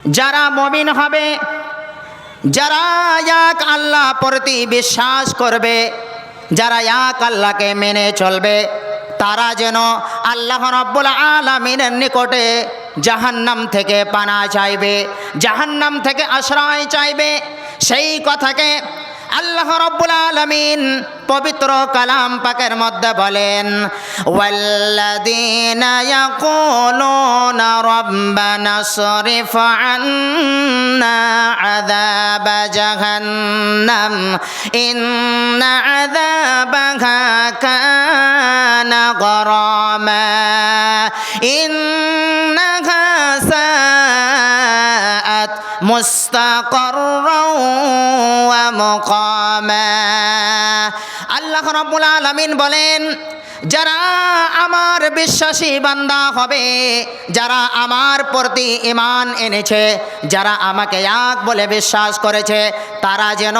যারা মুমিন হবে, যারা এক আল্লাহ প্রতি বিশ্বাস করবে, যারা এক আল্লাহকে মেনে চলবে, তারা যেন আল্লাহ রাব্বুল আলামিনের নিকটে জাহান্নাম থেকে পানা চাইবে, জাহান্নাম থেকে আশ্রয় চাইবে। সেই কথাকে আল্লাহ রাব্বুল আলামিন পবিত্র কালাম পাকের মধ্যে বলেন, ওয়াল্লাযীনা ইয়াকুলুনা রাব্বানা সরিফ আন্না আযাবা জাহান্নাম ইন্না আযাবাহা কানা গরামা ইন্নাহা সাআত মুস্তাকাররাও ওয়া মুকামা। আল্লাহ রাব্বুল আলামিন বলেন, যারা আমার বিশ্বাসী বান্দা হবে, যারা আমার প্রতি ঈমান এনেছে, যারা আমাকে এক বলে বিশ্বাস করেছে, তারা যেন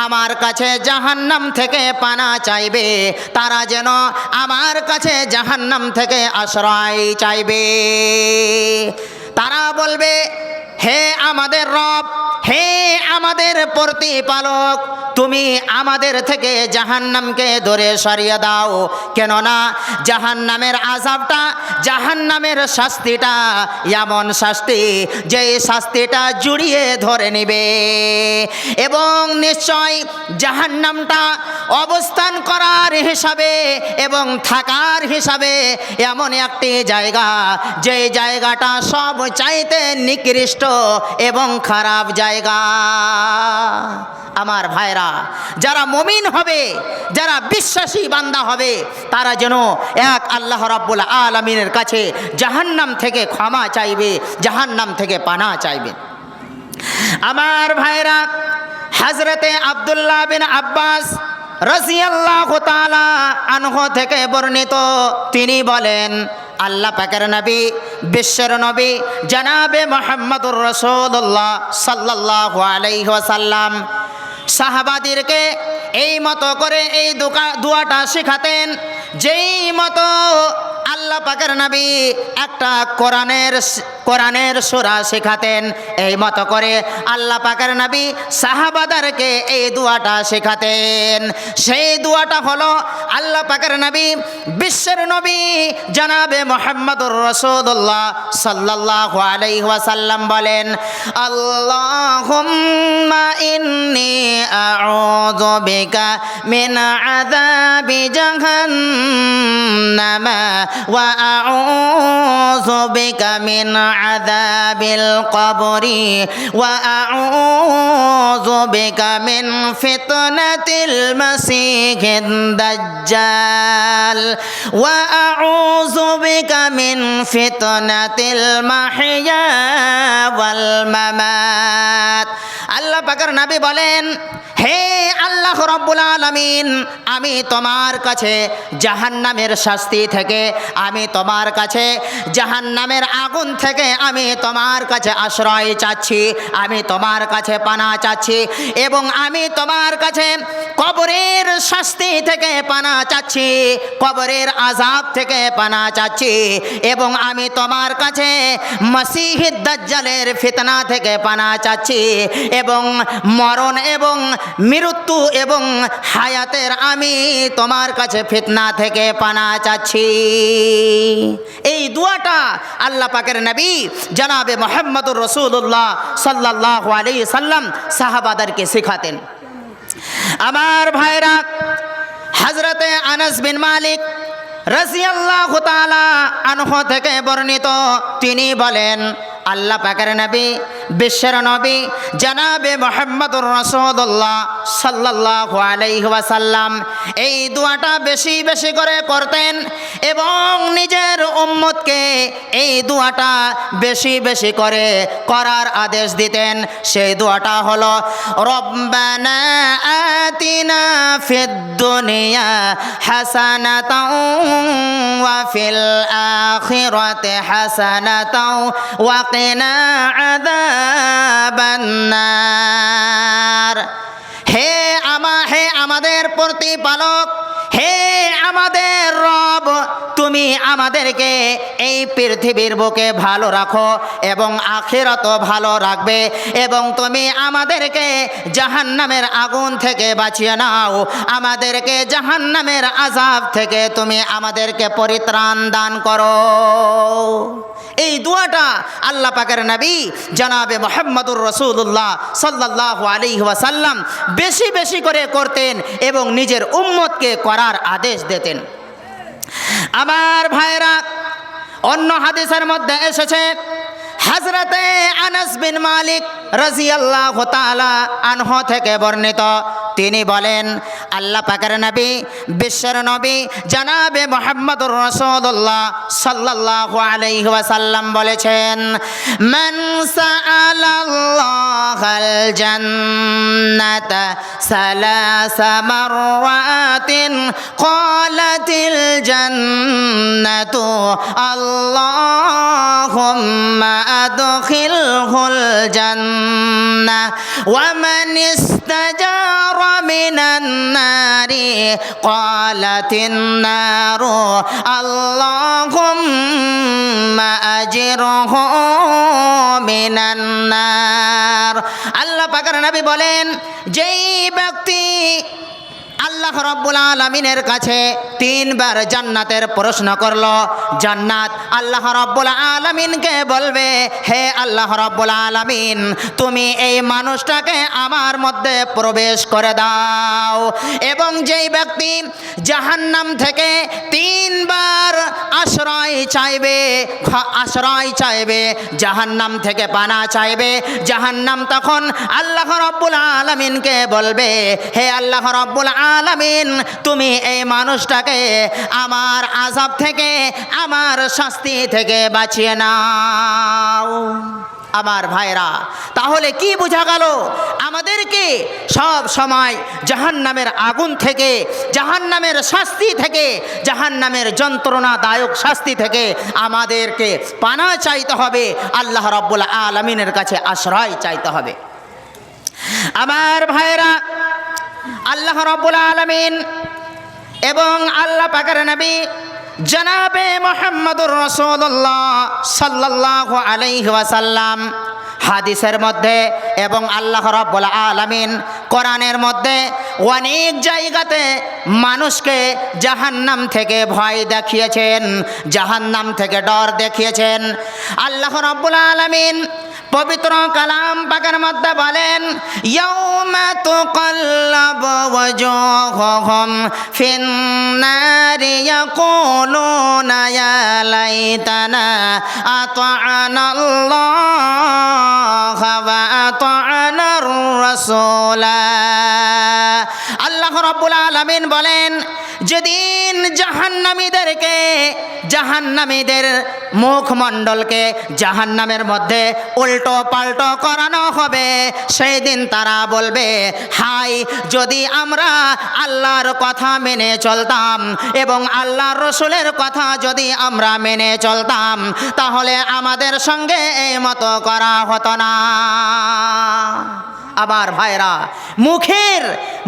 আমার কাছে জাহান্নাম থেকে পানা চাইবে, তারা যেন আমার কাছে জাহান্নাম থেকে আশ্রয় চাইবে। তারা বলবে, হে আমাদের রব, হে আমাদের প্রতিপালক, তুমি আমাদের থেকে জাহান্নামকে দূরে সরিয়ে দাও। কেননা জাহান্নামের আযাবটা, জাহান্নামের শাস্তিটা এমন শাস্তি, যে শাস্তিটা জড়িয়ে ধরে নেবে, এবং নিশ্চয় জাহান্নামটা অবস্থান করার হিসাবে এবং থাকার হিসাবে এমন একটি জায়গা, যে জায়গাটা সব চাইতে নিকৃষ্ট এবং খারাপ জায়গা। আমার ভাইরা, যারা মুমিন হবে, যারা বিশ্বাসী বান্দা হবে, তারা যেন এক আল্লাহ রাব্বুল আলামিনের কাছে জাহান্নাম থেকে ক্ষমা চাইবে, জাহান্নাম থেকে পানা চাইবে। আমার ভাইরা, হযরতে আব্দুল্লাহ বিন আব্বাস রাদিয়াল্লাহু তাআলা আনহু থেকে বর্ণিত, তিনি বলেন, আল্লাহ পাকের নবী, বিশ্বের নবী জনাবে মুহাম্মদুর রাসূলুল্লাহ সাল্লাল্লাহু আলাইহি ওয়াসাল্লাম সাহাবাদেরকে এই মতো করে এই দোয়াটা শেখাতেন, যেই মতো আল্লাহ পাকের নবী একটা কোরআনের সূরা শেখাতেন, এই মতো করে আল্লাহ পাকের নবী সাহাবাদেরকে এই দোয়াটা শেখাতেন। সেই দোয়াটা হলো, আল্লাহ পাকের নবী, বিশ্বের নবী জনাবে মুহাম্মদুর রাসূলুল্লাহ সাল্লাল্লাহু আলাইহি ওয়াসাল্লাম বলেন, আল্লাহুম্মা ইন্নী আউযু বিকা মিন আযাবি জাহান্নামা ওয়া আউযু বিকা মিন আযাবিল কবরি ওয়া আউযু বিকা মিন ফিতনাতিল মাসিহিদ দাজ্জাল ওয়া আউযু বিকা মিন ফিতনাতিল মাহইয়া ওয়াল মামাত। আল্লাহ পাকের নবী বলেন, হে আল্লাহ রাব্বুল আলামিন, আমি তোমার কাছে জাহান্নামের শাস্তি থেকে, আমি তোমার কাছে জাহান্নামের আগুন থেকে আমি তোমার কাছে আশ্রয় চাচ্ছি, আমি তোমার কাছে পানা চাচ্ছি, এবং আমি তোমার কাছে কবরের শাস্তি থেকে পানা চাচ্ছি, কবরের আযাব থেকে পানা চাচ্ছি, এবং আমি তোমার কাছে মসিহিদ দাজ্জালের ফিতনা থেকে পানা চাচ্ছি, এবং মরণ এবং মৃত্যু এবং হায়াতের আমি তোমার কাছে ফিতনা থেকে পানা চাচ্ছি। এই দোয়াটা আল্লাহ পাকের নবী জনাবে মুহাম্মদুর রাসূলুল্লাহ সাল্লাল্লাহু আলাইহি সাল্লাম সাহাবাদেরকে শেখাতেন। আমার ভাইরা, হযরতে আনাস বিন মালিক রাদিয়াল্লাহু তাআলা আনহু থেকে বর্ণিত, তিনি বলেন, আল্লাহ পাকের নবী, বিশ্বের নবী জনাবে মুহাম্মদুর রাসূলুল্লাহ সাল্লাল্লাহু আলাইহি ওয়াসাল্লাম এই দোয়াটা বেশি বেশি করে করতেন, এবং নিজের উম্মতকে এই দোয়াটা বেশি বেশি করে করার আদেশ দিতেন। সেই দোয়াটা হলো, রব্বানা আতিনা ফিদ দুনিয়া হাসানাতাও ওয়া ফিল আখিরাতি হাসানাতাও ওয়া কিনা আযাবান নার। হে আমাদের প্রতিপালক, হে আমাদের রব, তুমি তুমি আমাদেরকে এই পৃথিবীর বুকে ভালো রাখো এবং আখিরাতও ভালো রাখবে, এবং তুমি আমাদেরকে জাহান্নামের আগুন থেকে বাঁচিয়ে নাও, আমাদেরকে জাহান্নামের আযাব থেকে তুমি আমাদেরকে পরিত্রাণ দান করো। এই দোয়াটা আল্লাহ পাকের নবী জনাবে মুহাম্মদুর রাসূলুল্লাহ সাল্লাল্লাহু আলাইহি ওয়াসাল্লাম বেশি বেশি করে করতেন এবং নিজের উম্মতকে করার আদেশ দিতেন। আমার ভাইরা, অন্য হাদিসের মধ্যে এসেছে হযরতে আনাস বিন মালিক রাদিয়াল্লাহু তাআলা আনহু থেকে বর্ণিত, তিনি বলেন আল্লাহ পাকের নবী বিশ্বের নবী জনাবে মুহাম্মদুর রাসূলুল্লাহ সাল্লাল্লাহু আলাইহি ওয়াসাল্লাম বলেছেন, মান সাআলাল্লাহাল জান্নাতা সালাসা মাররাতিন ক্বালাতিল জান্নাতু আল্লাহুম্মা আদখিলহুল জান্নাহ ওয়া মান ইস্তাজারা মিনান নারি ক্বালাতিন নারু আল্লাহুম্মা আজিরহু মিনান নার। আল্লাহ পাকের নবী বলেন, যেই ব্যক্তি আল্লাহ রাব্বুল আলামিনের কাছে তিনবার জান্নাতের প্রশ্ন করলো, জান্নাত আল্লাহ রাব্বুল আলামিনকে বলবে, হে আল্লাহ রাব্বুল আলামিন, তুমি এই মানুষটাকে আমার মধ্যে প্রবেশ করে দাও। এবং যেই ব্যক্তি জাহান্নাম থেকে তিনবার আশ্রয় চাইবে, জাহান্নাম থেকে পানা চাইবে, জাহান্নাম তখন আল্লাহ রাব্বুল আলামিনকে বলবে, হে আল্লাহ রাব্বুল আলামিন, তুমি এই মানুষটাকে আমার আযাব থেকে, আমার শাস্তি থেকে বাঁচিয়ে নাও। আমার ভাইরা, তাহলে কি বোঝা গেল? আমাদেরকে সব সময় জাহান্নামের আগুন থেকে, জাহান্নামের শাস্তি থেকে, জাহান্নামের যন্ত্রণাদায়ক শাস্তি থেকে আমাদেরকে পানা চাইতে হবে, আল্লাহ রাব্বুল আলামিনের কাছে আশ্রয় চাইতে হবে। আমার ভাইরা, আল্লাহ রাব্বুল আলামিন এবং আল্লাহ পাকের নবী জনাবে মুহাম্মদুর রাসূলুল্লাহ সাল্লাল্লাহু আলাইহি ওয়াসাল্লাম হাদিসের মধ্যে এবং আল্লাহ রাব্বুল আলামিন কোরআনের মধ্যে অনেক জায়গাতে মানুষকে জাহান্নাম থেকে ভয় দেখিয়েছেন, জাহান্নাম থেকে ডর দেখিয়েছেন। আল্লাহ রাব্বুল আলামিন পবিত্র কালাম পাকের মধ্যে বলেন, ইয়াউমা তুকাল্লাবু ওয়াজুহুহুম ফিন্নারি ইয়াকুলুনা ইয়া লাইতানা আতা'নাল্লাহা ওয়া আতা'নার রাসূলা। আল্লাহ রাব্বুল আলামিন বলেন, যেদিন জাহান্নামীদের মুখমণ্ডলকে জাহান্নামের মধ্যে উল্টো পাল্টো করানো হবে, সেই দিন তারা বলবে, হাই, যদি আমরা আল্লাহর কথা মেনে চলতাম এবং আল্লাহর রাসূলের কথা যদি আমরা মেনে চলতাম, তাহলে আমাদের সঙ্গে এই মতো করা হতো না। আবার ভাইরা,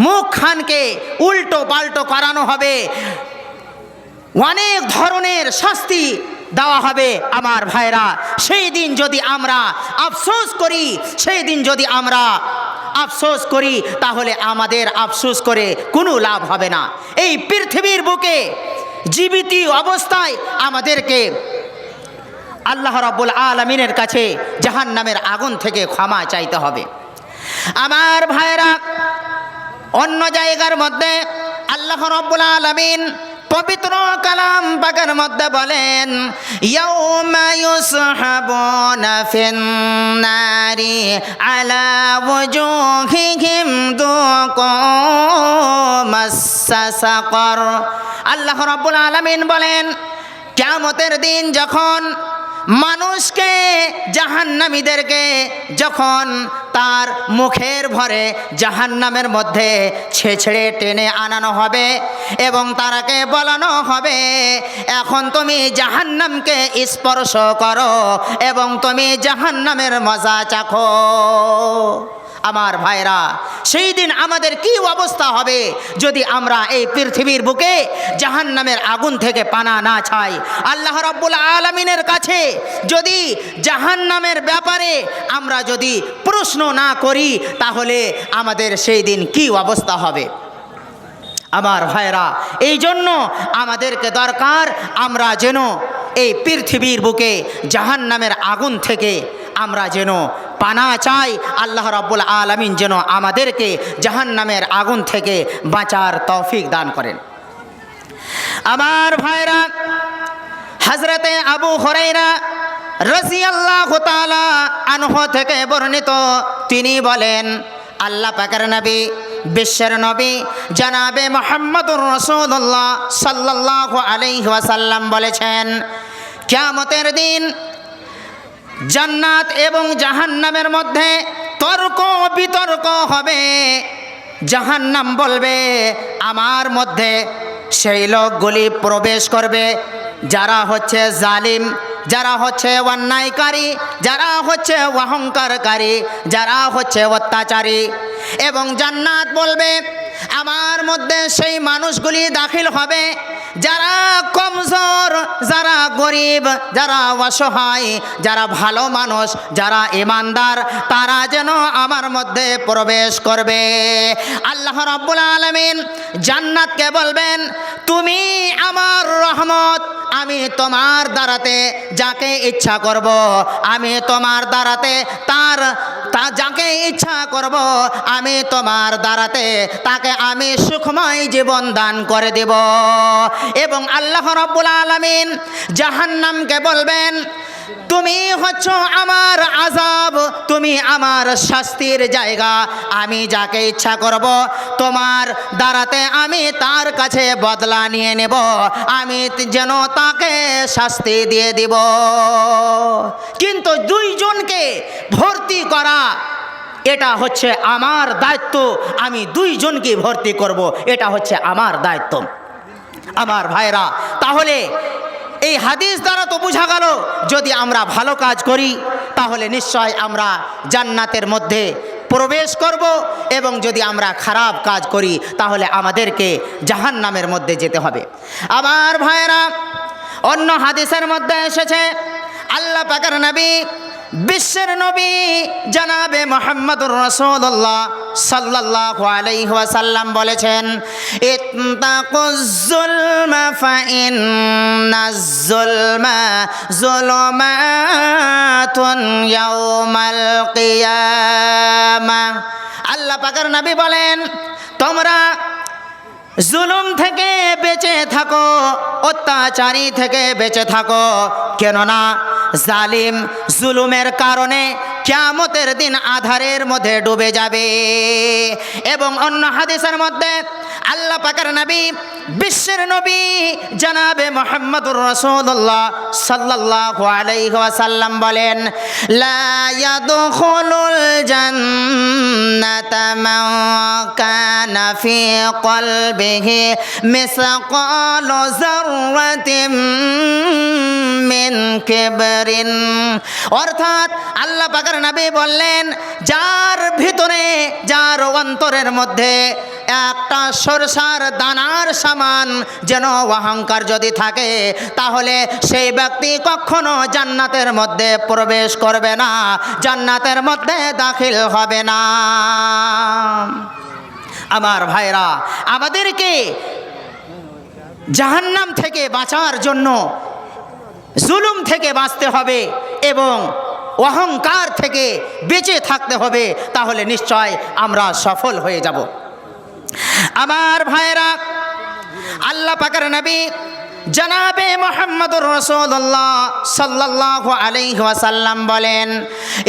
মুখখানকে উল্টো পাল্টো করানো হবে, অনেক ধরনের শাস্তি দেওয়া হবে। আমার ভাইরা, সেই দিন যদি আমরা আফসোস করি, তাহলে আমাদের আফসোস করে কোনো লাভ হবে না। এই পৃথিবীর বুকে জীবিত অবস্থায় আমাদেরকে আল্লাহ রাব্বুল আলামিনের কাছে জাহান্নামের আগুন থেকে ক্ষমা চাইতে হবে। আমার ভাইরা, অন্য জায়গার মধ্যে আল্লাহ রাব্বুল আলামিন পবিত্র কালাম পাকের মধ্যে বলেন, ইয়াউমা ইউসহাবুনা ফিন্নারি আলা ওয়াজুহিহিম যুকু মাসসা সাকার। আল্লাহ রাব্বুল আলামিন বলেন, কিয়ামতের দিন যখন মানুষকে, জাহান্নামীদেরকে যখন তার মুখের ভরে জাহান্নামের মধ্যে ছেঁচড়ে টেনে আনানো হবে এবং তারাকে বলানো হবে, এখন তুমি জাহান্নামকে স্পর্শ করো এবং তুমি জাহান্নামের মজা চাখো। আমার ভাইরা, সেই দিন আমাদের কি অবস্থা হবে যদি আমরা এই পৃথিবীর বুকে জাহান্নামের আগুন থেকে পানা না চাই। আল্লাহ রাব্বুল আলামিনের কাছে যদি জাহান্নামের ব্যাপারে আমরা যদি প্রশ্ন না করি তাহলে আমাদের সেই দিন কি অবস্থা হবে। আমার ভাইরা, এই জন্য আমাদেরকে দরকার আমরা যেন এই পৃথিবীর বুকে জাহান্নামের আগুন থেকে আমরা যেন পানা চাই। আল্লাহ রাব্বুল আলামিন যেন আমাদেরকে জাহান্নামের আগুন থেকে বাঁচার তৌফিক দান করেন। আমার ভাইরা, হযরতে আবু হুরায়রা রাদিয়াল্লাহু তাআলা আনহু থেকে বর্ণিত, তিনি বলেন আল্লাহ পাকের নবী বিশ্বের নবী জনাবে মুহাম্মদুর রাসূলুল্লাহ সাল্লাল্লাহু আলাইহি ওয়াসাল্লাম বলেছেন, কিয়ামতের দিন জান্নাত এবং জাহান্নামের মধ্যে তর্ক বিতর্ক হবে। জাহান্নাম বলবে আমার মধ্যে সেই লোকগুলি প্রবেশ করবে যারা হচ্ছে জালিম, যারা হচ্ছে অন্যায়কারী, যারা হচ্ছে অহংকারকারী, যারা হচ্ছে অত্যাচারী। এবং জান্নাত বলবে আমার মধ্যে সেই মানুষগুলি দাখিল হবে যারা কমজোর, যারা গরিব, যারা অসহায়, যারা ভালো মানুষ, যারা ইমানদার, তারা যেন আমার মধ্যে প্রবেশ করবে। আল্লাহ রাব্বুল আলামিন জান্নাতকে বলবেন তুমি আমার রহমত, আমি তোমার দ্বারাতে যাকে ইচ্ছা করব, আমি তোমার দ্বারাতে যাকে ইচ্ছা করব, আমি তোমার দ্বারাতে তাকে আমি সুখময় জীবন দান করে দেব। এবং আল্লাহ রাব্বুল আলামিন জাহান্নামকে বলবেন তুমি হচ্ছ আমার আযাব, তুমি আমার শাস্তির জায়গা, আমি যাকে ইচ্ছা করব তোমার দ্বারাতে আমি তার কাছে বদলা নিয়ে নেব, আমি যেন তাকে শাস্তি দিয়ে দিব। কিন্তু দুইজনকে ভর্তি করা এটা হচ্ছে আমার দায়িত্ব, আমি দুইজনকে ভর্তি করব, এটা হচ্ছে আমার দায়িত্ব। আমার ভাইরা, তাহলে এই হাদিস দ্বারা তো বোঝা গেল যদি আমরা ভালো কাজ করি তাহলে নিশ্চয় আমরা জান্নাতের মধ্যে প্রবেশ করব, এবং যদি আমরা খারাপ কাজ করি তাহলে আমাদেরকে জাহান্নামের মধ্যে যেতে হবে। আমার ভাইরা, অন্য হাদিসের মধ্যে এসেছে আল্লাহ পাকের নবী বিশ্বের নবী জনাবে মুহাম্মদুর রাসূলুল্লাহ সাল্লাল্লাহু আলাইহি ওয়াসাল্লাম বলেছেন, ইত্তাকুজ যুলমা ফাইন্নাজ যুলমা যুলুমাতুন ইয়াউমাল কিয়ামাহ। আল্লাহ পাকের নবী বলেন তোমরা জুলুম থেকে বেঁচে থাকো, অত্যাচারী থেকে বেঁচে থাকো, কেননা জালিম জুলুমের কারণে কিয়ামতের দিন আধারের মধ্যে ডুবে যাবে। এবং অন্য হাদিসের মধ্যে আল্লাহ পাকের নবী বিশ্বের নবী জনাবে মুহাম্মদুর রাসূলুল্লাহ সাল্লাল্লাহু আলাইহি ওয়াসাল্লাম বলেন, লা ইয়াদখুলুল জান্নাতা মান কানা ফি কলবিহি মিসকালু যাররাতিন মিন কিবরিন। অর্থাৎ আল্লাহ পাকের নবী বললেন যার ভিতরে, যার অন্তরের মধ্যে একটা সরষার দানার সমান যেন অহংকার যদি থাকে তাহলে সেই ব্যক্তি কখনো জান্নাতের মধ্যে প্রবেশ করবে না, জান্নাতের মধ্যে দাখিল হবে না। আমার ভাইরা, আমাদেরকে জাহান্নাম থেকে বাঁচার জন্য জুলুম থেকে বাঁচতে হবে এবং অহংকার থেকে বেঁচে থাকতে হবে, তাহলে নিশ্চয় আমরা সফল হয়ে যাব। আমার ভাইরা, আল্লাহ পাকের নবী জনাবে মুহাম্মদুর রাসূলুল্লাহ সাল্লাল্লাহু আলাইহি ওয়াসাল্লাম বলেন,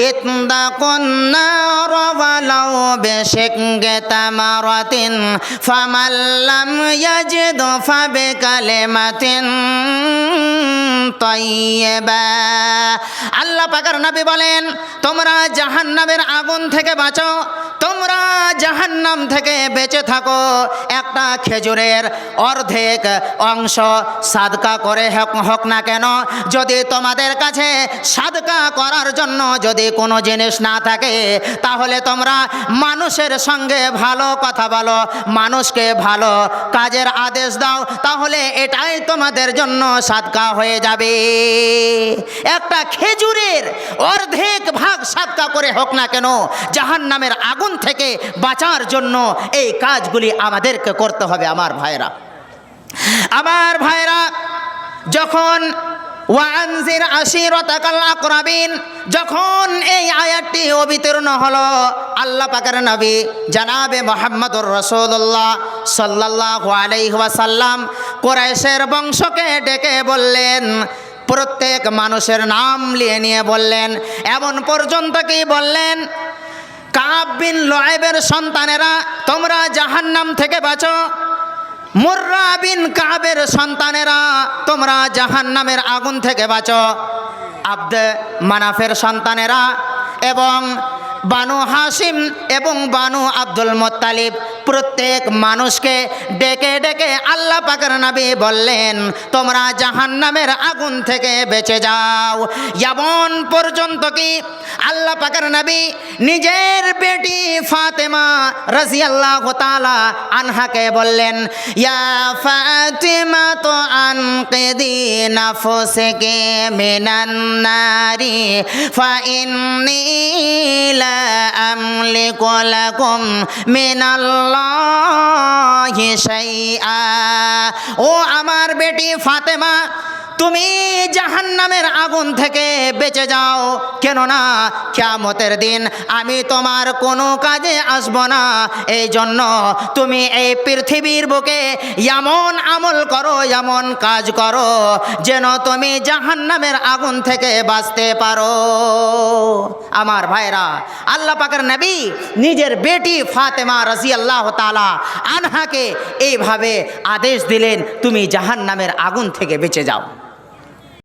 ইত্তাকুন নার ওয়ালাউ বিশিক্কি তামারাতিন ফামান লাম ইয়াজিদ ফাবিকালিমাতিন তাইয়্যিবা। আল্লাহ পাকের নবী বলেন তোমরা জাহান্নামের আগুন থেকে বাঁচো, তোমরা জাহান্নাম থেকে বেঁচে থাকো, একটা খেজুরের অর্ধেক অংশ সাদকা করে হোক না কেন, যদি তোমাদের কাছে সাদকা করার জন্য যদি কোনো জিনিস না থাকে, তাহলে তোমরা মানুষের সঙ্গে ভালো কথা বলো, মানুষকে ভালো কাজের আদেশ দাও, তাহলে এটাই তোমাদের জন্য সাদকা হয়ে যাবে। একটা খেজুরের অর্ধেক ভাগ সাদকা করে হোক না কেন, জাহান্নামের আগুন থেকে বাঁচার জন্য এই কাজগুলি আমাদেরকে করতে হবে। আমার ভাইরা, যখন ওয়ানজির আশিরাতাকাল আকরাবিন, যখন এই আয়াতটি অবতীর্ণ হলো, আল্লাহ পাকের নবী জনাবে মুহাম্মদুর রাসূলুল্লাহ সাল্লাল্লাহু আলাইহি ওয়াসাল্লাম কুরাইশের বংশকে ডেকে বললেন, প্রত্যেক মানুষের নাম নিয়ে বললেন, এমন পর্যন্ত কি বললেন, কাব বিন লুআইবের সন্তানেরা তোমরা জাহান্নাম থেকে বাঁচো, মুররা বিন কাবের সন্তানেরা তোমরা জাহান্নামের আগুন থেকে বাঁচো, আব্দ মানাফের সন্তানেরা এবং বানু হাশিম এবং বানু আব্দুল মুত্তালিব প্রত্যেক মানুষকে ডেকে ডেকে আল্লাহ পাকের নবী বললেন, তোমরা জাহান্নামের আগুন থেকে বেঁচে যাও। এমন পর্যন্ত কি আল্লাহ পাকের নবী নিজের বেটি ফাতেমা রাদিয়াল্লাহু তাআলা আনহাকে বললেন, ইয়া ফাতিমা তো আনকিদি নাফসাকি মিনান নারি ফা ইন্নী লা আমলিকু লাকুম মিনাল্লাহি শাইআ। ও আমার বেটি ফাতেমা, তুমি জাহান্নামের আগুন থেকে বেঁচে যাও, কেননা কিয়ামতের দিন আমি তোমার কোনো কাজে আসব না। এই জন্য তুমি এই পৃথিবীর বুকে এমন আমল করো, এমন কাজ করো, যেন তুমি জাহান্নামের আগুন থেকে বাঁচতে পারো। আমার ভাইরা, আল্লাহ পাকের নবী নিজের বেটি ফাতেমা রাদিয়াল্লাহু তাআলা আনহাকে এইভাবে আদেশ দিলেন, তুমি জাহান্নামের আগুন থেকে বেঁচে যাও।